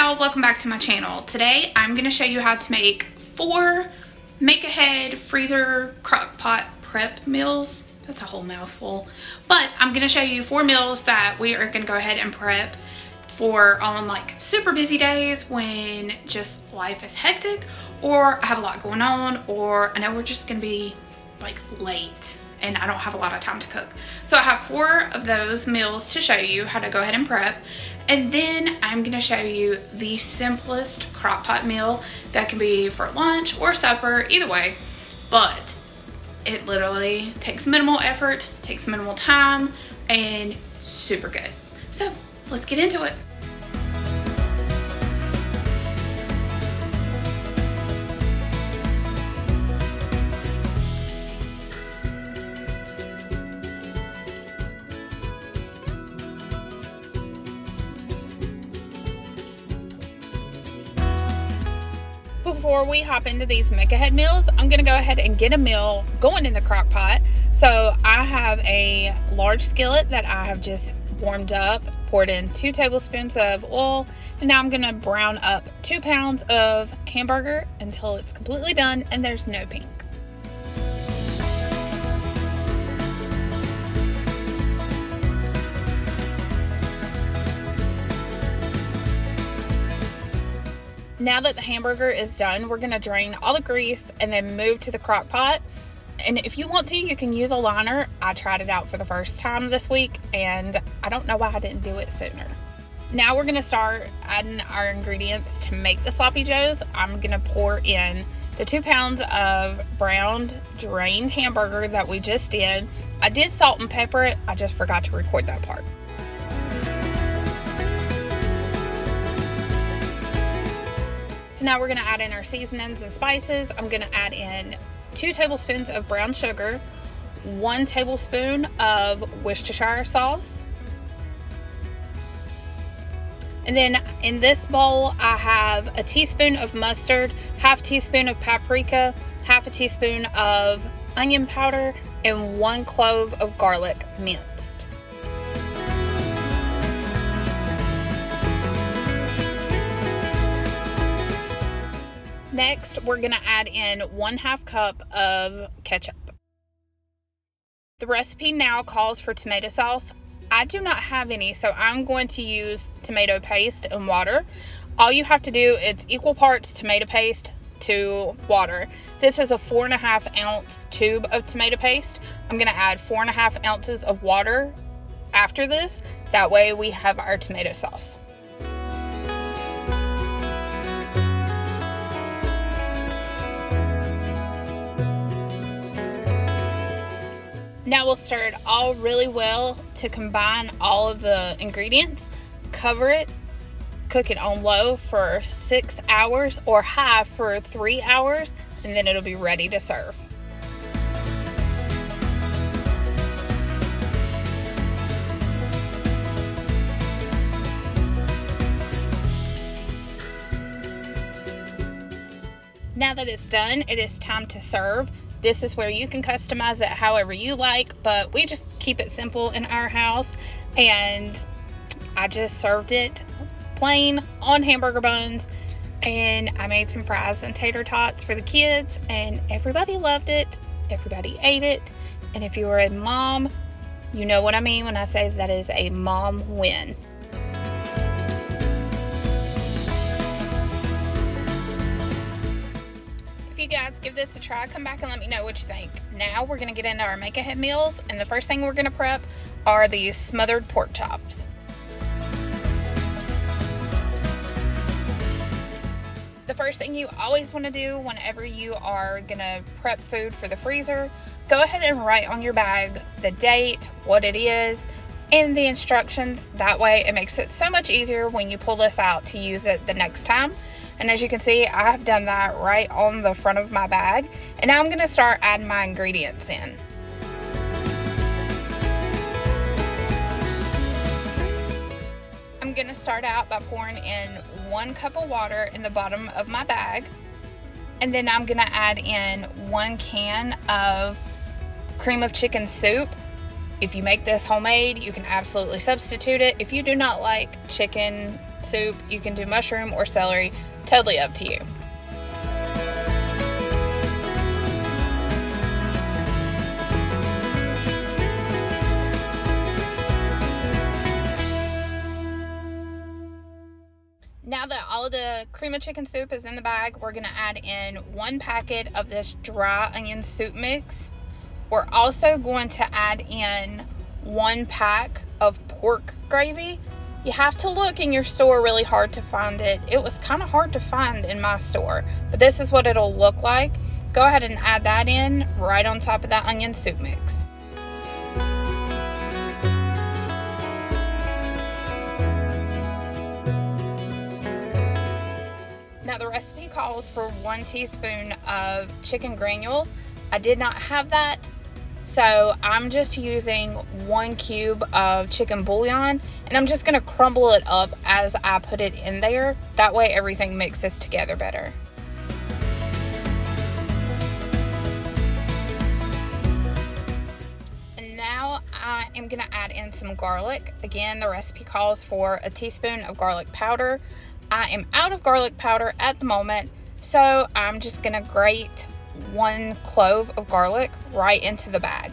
y'all, welcome back to my channel. Today I'm going to show you how to make 4 make-ahead freezer crock pot prep meals. That's a whole mouthful. But I'm going to show you 4 meals that we are going to go ahead and prep for on like super busy days when just life is hectic, or I have a lot going on, or I know we're just going to be like late and I don't have a lot of time to cook. So I have 4 of those meals to show you how to go ahead and prep. And then I'm gonna show you the simplest crock pot meal that can be for lunch or supper, either way. But it literally takes minimal effort, takes minimal time, and super good. So let's get into it. Before we hop into these make-ahead meals, I'm gonna go ahead and get a meal going in the crock pot. So I have a large skillet that I have just warmed up, poured in 2 tablespoons of oil, and now I'm gonna brown up 2 pounds of hamburger until it's completely done and there's no pink. Now that the hamburger is done, we're gonna drain all the grease and then move to the crock pot. And if you want to, you can use a liner. I tried it out for the first time this week and I don't know why I didn't do it sooner. Now we're gonna start adding our ingredients to make the sloppy joes. I'm gonna pour in the 2 pounds of browned, drained hamburger that we just did. I did salt and pepper it, I just forgot to record that part. So now we're gonna add in our seasonings and spices. I'm gonna add in 2 tablespoons of brown sugar, 1 tablespoon of Worcestershire sauce. And then in this bowl, I have a teaspoon of mustard, half teaspoon of paprika, half a teaspoon of onion powder, and 1 clove of garlic minced. Next, we're gonna add in 1/2 cup of ketchup. The recipe now calls for tomato sauce. I do not have any, so I'm going to use tomato paste and water. All you have to do is equal parts tomato paste to water. This is a 4.5 ounce tube of tomato paste. I'm gonna add 4.5 ounces of water after this. That way we have our tomato sauce. Now we'll stir it all really well to combine all of the ingredients. Cover it, cook it on low for 6 hours or high for 3 hours, and then it'll be ready to serve. Now that it's done, it is time to serve. This is where you can customize it however you like, but we just keep it simple in our house. And I just served it plain on hamburger buns, and I made some fries and tater tots for the kids, and everybody loved it. Everybody ate it. And if you are a mom, you know what I mean when I say that is a mom win. If you guys give this a try, come back and let me know what you think. Now we're gonna get into our make-ahead meals, and the first thing we're gonna prep are these smothered pork chops. The first thing you always wanna do whenever you are gonna prep food for the freezer, go ahead and write on your bag the date, what it is, and the instructions. That way it makes it so much easier when you pull this out to use it the next time. And as you can see, I have done that right on the front of my bag. And now I'm gonna start adding my ingredients in. I'm gonna start out by pouring in 1 cup of water in the bottom of my bag. And then I'm gonna add in 1 can of cream of chicken soup. If you make this homemade, you can absolutely substitute it. If you do not like chicken soup. You can do mushroom or celery, totally up to you. Now that all of the cream of chicken soup is in the bag, we're gonna add in 1 packet of this dry onion soup mix. We're also going to add in 1 pack of pork gravy. You have to look in your store really hard to find it. It was kind of hard to find in my store, but this is what it'll look like. Go ahead and add that in right on top of that onion soup mix. Now the recipe calls for 1 teaspoon of chicken granules. I did not have that, so I'm just using 1 cube of chicken bouillon, and I'm just gonna crumble it up as I put it in there. That way everything mixes together better. And now I am gonna add in some garlic. Again, the recipe calls for a teaspoon of garlic powder. I am out of garlic powder at the moment, so I'm just gonna grate 1 clove of garlic right into the bag.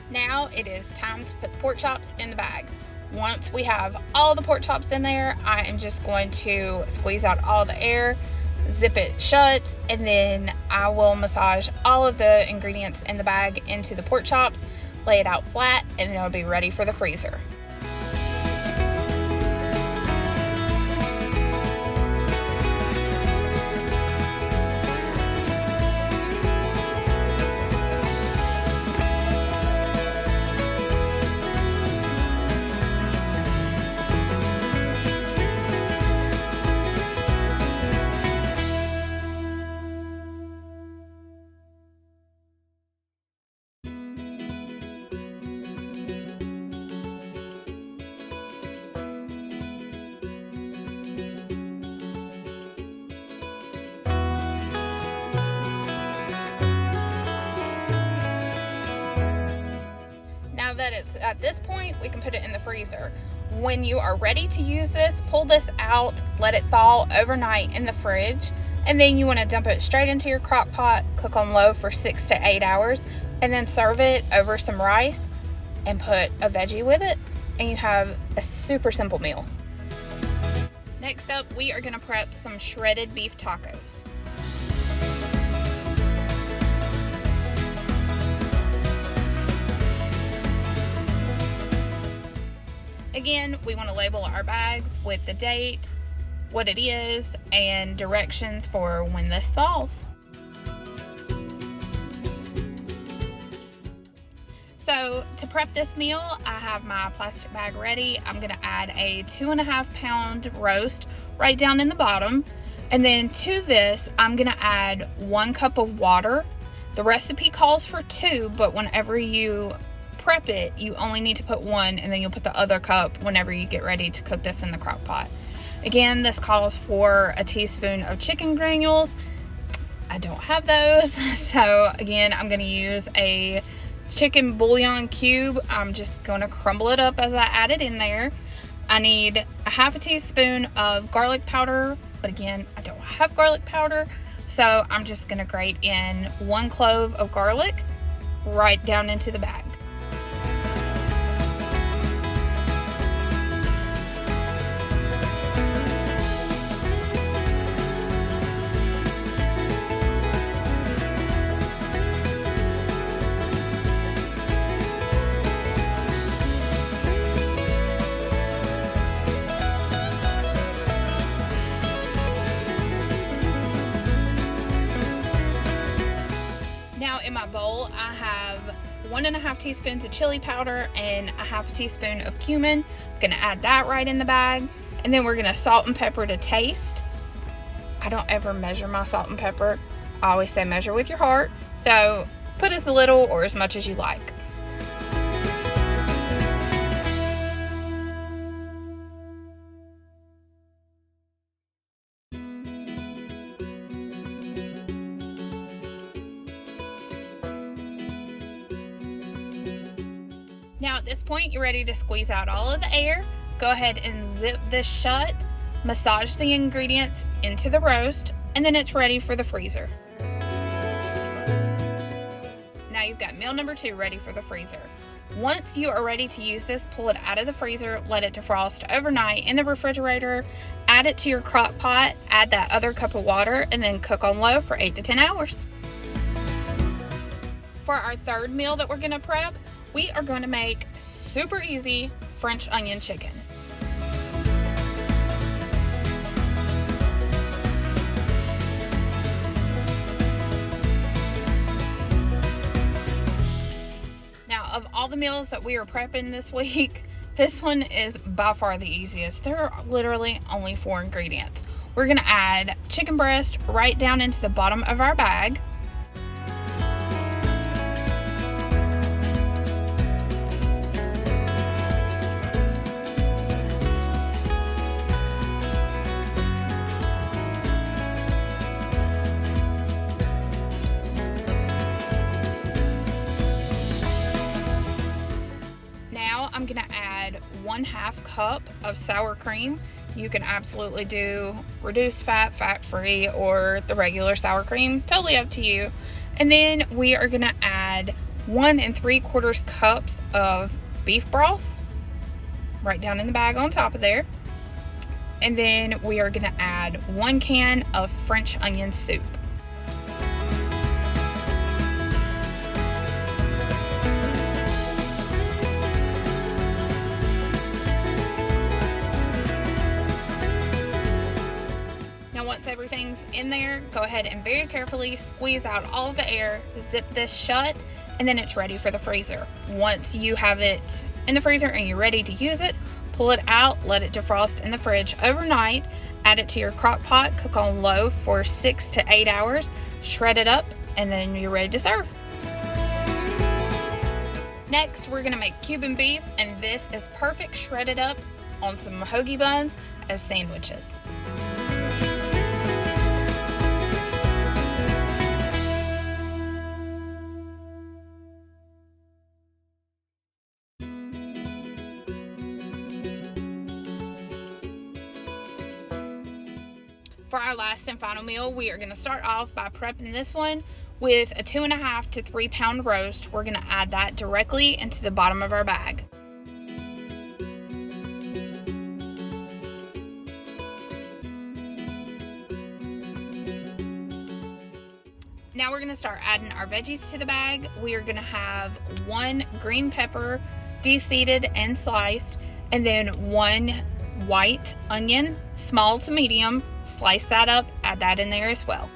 Now it is time to put the pork chops in the bag. Once we have all the pork chops in there, I am just going to squeeze out all the air, zip it shut, and then I will massage all of the ingredients in the bag into the pork chops, lay it out flat, and then it'll be ready for the freezer. That it's at this point, we can put it in the freezer. When you are ready to use this, pull this out, let it thaw overnight in the fridge, and then you want to dump it straight into your crock pot, cook on low for 6 to 8 hours, and then serve it over some rice and put a veggie with it, and you have a super simple meal. Next up, we are going to prep some shredded beef tacos. Again, we want to label our bags with the date, what it is, and directions for when this thaws. So to prep this meal, I have my plastic bag ready. I'm going to add a 2.5 pound roast right down in the bottom. And then to this, I'm going to add 1 cup of water. The recipe calls for 2, but whenever you prep it, you only need to put 1, and then you'll put the other cup whenever you get ready to cook this in the crock pot. Again, this calls for a teaspoon of chicken granules. I don't have those, so again, I'm going to use a chicken bouillon cube. I'm just going to crumble it up as I add it in there. I need a 1/2 teaspoon of garlic powder, but again, I don't have garlic powder, so I'm just going to grate in 1 clove of garlic right down into the bag. 1.5 teaspoons of chili powder and 1/2 teaspoon of cumin. I'm gonna add that right in the bag. And then we're gonna salt and pepper to taste. I don't ever measure my salt and pepper. I always say measure with your heart. So put as little or as much as you like. Now at this point, you're ready to squeeze out all of the air. Go ahead and zip this shut, massage the ingredients into the roast, and then it's ready for the freezer. Now you've got meal number 2 ready for the freezer. Once you are ready to use this, pull it out of the freezer, let it defrost overnight in the refrigerator, add it to your crock pot, add that other cup of water, and then cook on low for 8 to 10 hours. For our third meal that we're gonna prep, we are going to make super easy French onion chicken. Now, of all the meals that we are prepping this week, this one is by far the easiest. There are literally only 4 ingredients. We're going to add chicken breast right down into the bottom of our bag. I'm gonna add 1/2 cup of sour cream. You can absolutely do reduced fat, fat-free, or the regular sour cream, totally up to you. And then we are gonna add 1 3/4 cups of beef broth right down in the bag on top of there. And then we are gonna add 1 can of French onion soup. Once everything's in there, go ahead and very carefully squeeze out all of the air, zip this shut, and then it's ready for the freezer. Once you have it in the freezer and you're ready to use it, pull it out, let it defrost in the fridge overnight, add it to your crock pot, cook on low for 6 to 8 hours, shred it up, and then you're ready to serve. Next, we're gonna make Cuban beef, and this is perfect shredded up on some hoagie buns as sandwiches. For our last and final meal, we are going to start off by prepping this one with a 2.5 to 3 pound roast. We're going to add that directly into the bottom of our bag. Now we're going to start adding our veggies to the bag. We are going to have 1 green pepper, de-seeded and sliced, and then 1 white onion, small to medium. Slice that up, add that in there as well.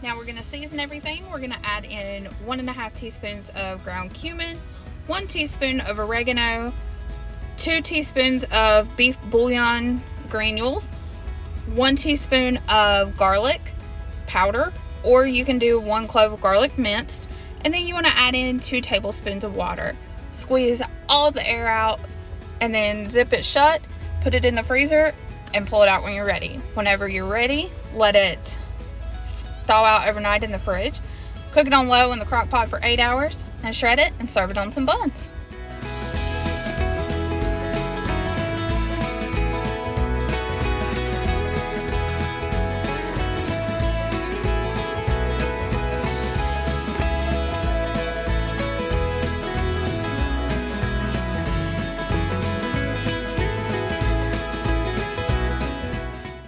Now we're going to season everything. We're going to add in 1.5 teaspoons of ground cumin, 1 teaspoon of oregano, 2 teaspoons of beef bouillon granules, 1 teaspoon of garlic powder, or you can do 1 clove of garlic minced, and then you want to add in 2 tablespoons of water. Squeeze all the air out and then zip it shut, put it in the freezer, and pull it out when you're ready. Whenever you're ready, let it thaw out overnight in the fridge. Cook it on low in the crock pot for 8 hours, and shred it and serve it on some buns.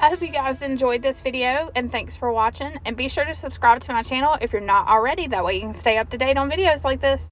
I hope you guys enjoyed this video, and thanks for watching. And be sure to subscribe to my channel if you're not already. That way you can stay up to date on videos like this.